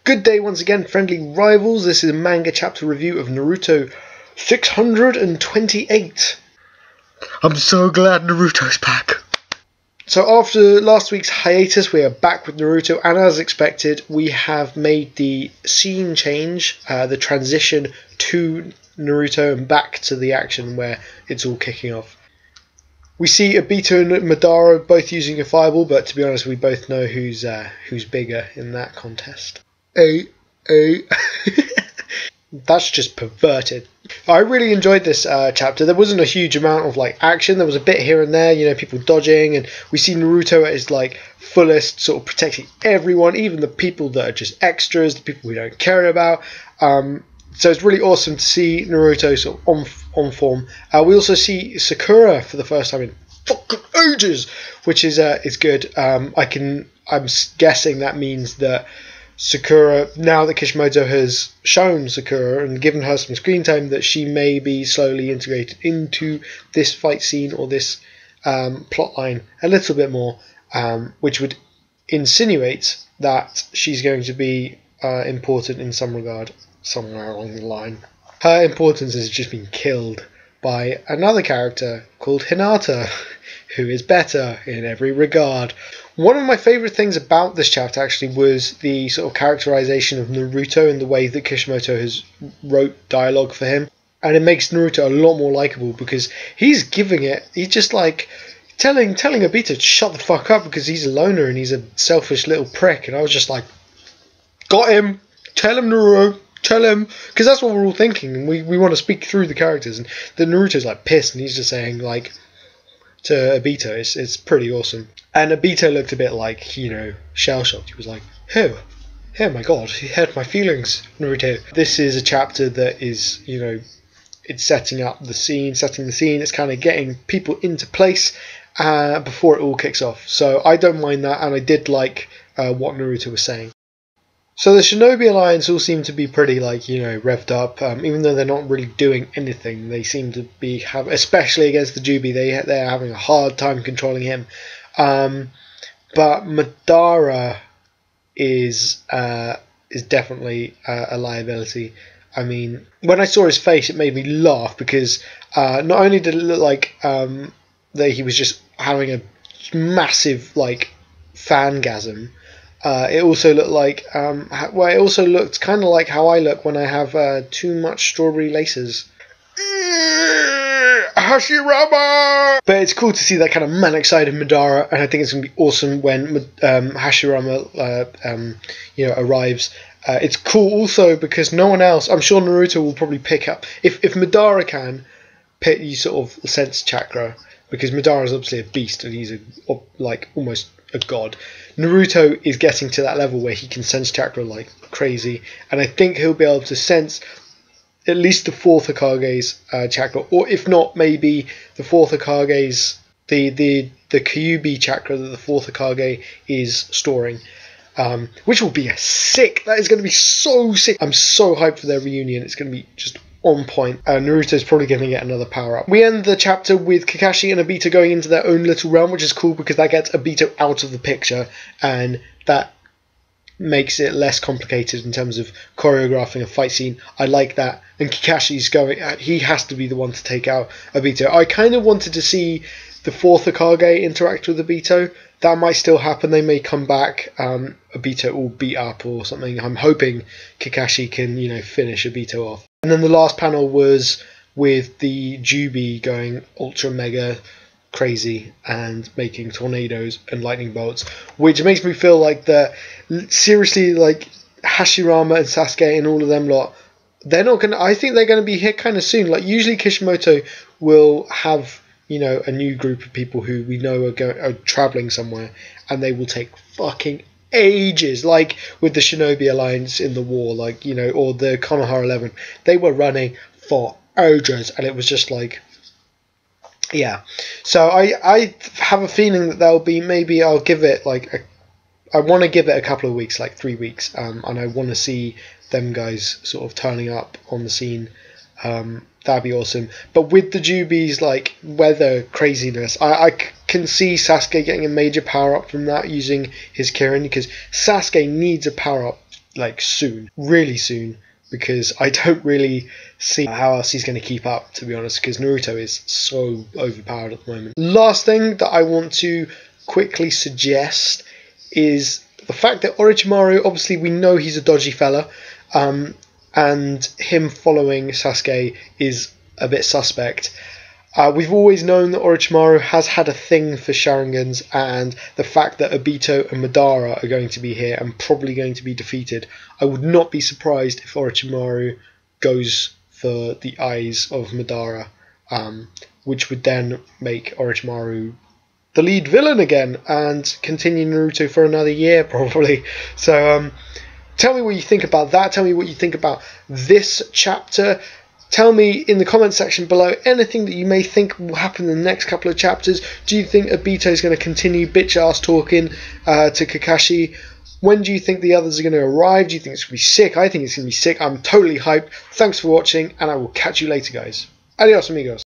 Good day once again, friendly rivals. This is a manga chapter review of Naruto 628. I'm so glad Naruto's back. So after last week's hiatus, we are back with Naruto, and as expected, we have made the scene change, the transition to Naruto and back to the action where it's all kicking off. We see Obito and Madara both using a fireball, but to be honest, we both know who's bigger in that contest. That's just perverted. I really enjoyed this chapter. There wasn't a huge amount of action. There was a bit here and there, people dodging, and we see Naruto at his fullest, sort of protecting everyone, even the people that are just extras, the people we don't care about. So it's really awesome to see Naruto sort of on form. We also see Sakura for the first time in fucking ages, which is good. I'm guessing that means that Sakura, now that Kishimoto has shown Sakura and given her some screen time, that she may be slowly integrated into this fight scene or this plot line a little bit more, which would insinuate that she's going to be important in some regard somewhere along the line. Her importance has just been killed by another character called Hinata, who is better in every regard. One of my favourite things about this chapter actually was the sort of characterisation of Naruto and the way that Kishimoto has wrote dialogue for him. And it makes Naruto a lot more likeable because he's giving it, he's just telling Obito to shut the fuck up because he's a loner and he's a selfish little prick. And I was just like, got him, tell him Naruto, tell him, because that's what we're all thinking. And we want to speak through the characters. And the Naruto's pissed and he's just saying to Obito, it's pretty awesome. And Obito looked a bit shell-shocked. He was like, oh my god, he hurt my feelings, Naruto. This is a chapter that is, it's setting the scene. It's kind of getting people into place before it all kicks off. So I don't mind that, and I did like what Naruto was saying. So the Shinobi Alliance all seem to be pretty revved up, even though they're not really doing anything. They seem to be especially against the Jubi, they're having a hard time controlling him. But Madara is definitely a liability. I mean, when I saw his face, it made me laugh because not only did it look like that he was just having a massive fangasm. It also looked it also looked kind of like how I look when I have too much strawberry laces. Hashirama! But it's cool to see that kind of manic side of Madara, and I think it's going to be awesome when Hashirama arrives. It's cool also because no one else, I'm sure Naruto will probably pick up, if Madara can pick you sort of sense chakra, because Madara is obviously a beast and he's almost a god. Naruto is getting to that level where he can sense chakra like crazy, and I think he'll be able to sense at least the fourth Hokage's chakra, or if not, maybe the fourth Hokage's the Kyuubi chakra that the fourth Hokage is storing, which will be that is going to be so sick. I'm so hyped for their reunion. It's going to be just on point. Naruto's probably going to get another power-up. We end the chapter with Kakashi and Obito going into their own little realm, which is cool because that gets Obito out of the picture, and that makes it less complicated in terms of choreographing a fight scene. I like that. And Kakashi's he has to be the one to take out Obito. I kind of wanted to see the fourth Hokage interact with Obito. That might still happen. They may come back. Obito will beat up or something. I'm hoping Kakashi can, finish Obito off. And then the last panel was with the Jubi going ultra mega crazy and making tornadoes and lightning bolts, which makes me feel like seriously, Hashirama and Sasuke and all of them lot, they're not gonna. I think they're gonna be here kind of soon. Usually Kishimoto will have a new group of people who we know are traveling somewhere, and they will take fucking ages. Like with the Shinobi Alliance in the war, or the Konoha 11, they were running for ages, and it was just yeah. So I have a feeling that there'll be, maybe I'll give it I want to give it a couple of weeks, 3 weeks, and I want to see them guys sort of turning up on the scene. That'd be awesome. But with the Jubi's weather craziness, I can see Sasuke getting a major power up from that using his Kirin, because Sasuke needs a power up like soon, really soon, because I don't really see how else he's going to keep up, to be honest, because Naruto is so overpowered at the moment. Last thing that I want to quickly suggest is the fact that Orochimaru, obviously we know he's a dodgy fella, and him following Sasuke is a bit suspect. We've always known that Orochimaru has had a thing for Sharingans, and the fact that Obito and Madara are going to be here and probably going to be defeated, I would not be surprised if Orochimaru goes for the eyes of Madara, which would then make Orochimaru the lead villain again and continue Naruto for another year probably. So tell me what you think about that. Tell me what you think about this chapter. Tell me in the comment section below anything that you may think will happen in the next couple of chapters. Do you think Obito is going to continue bitch-ass talking to Kakashi? When do you think the others are going to arrive? Do you think it's going to be sick? I think it's going to be sick. I'm totally hyped. Thanks for watching, and I will catch you later, guys. Adios, amigos.